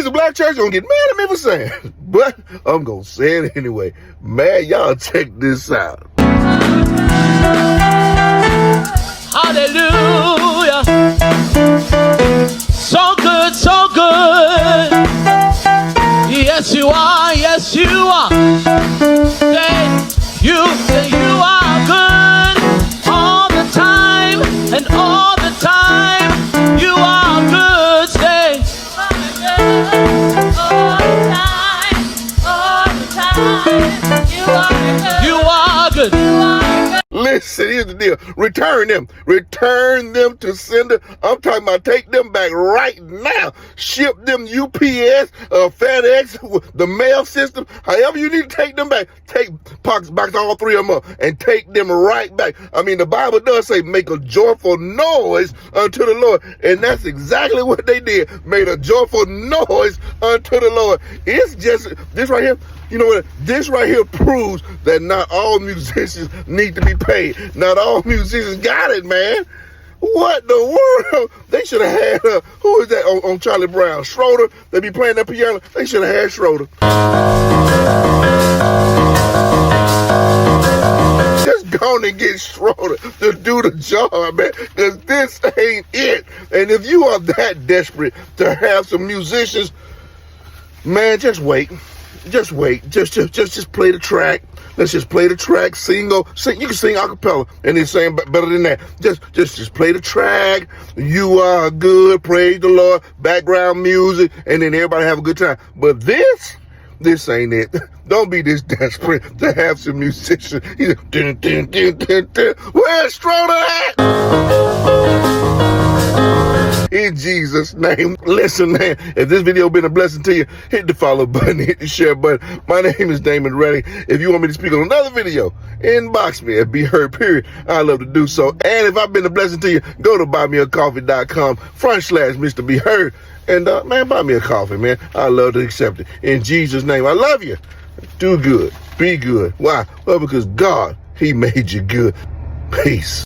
East of Black Church gonna get mad at me for saying it, but I'm gonna say it anyway. Man, y'all check this out. Hallelujah. So good, so good. Yes, you are. Yes, you are. Say you are good all the time, and all the time you are good. Say all the time, you are good. you are good. Listen, here's the deal. Return them to sender. I'm talking about take them back right now. Ship them UPS, FedEx, the mail system, however you need to take them back. Box all three of them up and take them right back. I mean, the Bible does say make a joyful noise unto the Lord. And that's exactly what they did. Made a joyful noise unto the Lord. It's just, this right here, you know what? This right here proves that not all musicians need to be paid. Not all musicians got it, man. What the world? They should have had, who is that on Charlie Brown? Schroeder? They be playing that piano. They should have had Schroeder. Just go on and get Schroeder to do the job, man. Because this ain't it. And if you are that desperate to have some musicians, man, just wait. Just wait. Just play the track. Let's just play the track. Sing. You can sing a cappella, and it's saying better than that. Just play the track. You are good. Praise the Lord. Background music, and then everybody have a good time. But this ain't it. Don't be this desperate to have some musicians. Where's Schroeder at? In Jesus' name. Listen, man, if this video been a blessing to you, hit the follow button, hit the share button. My name is Damon Redding. If you want me to speak on another video, inbox me at Be Heard, period. I love to do so. And if I've been a blessing to you, go to buymeacoffee.com/Mr. Be Heard. And, man, buy me a coffee, man. I love to accept it. In Jesus' name, I love you. Do good. Be good. Why? Well, because God, He made you good. Peace.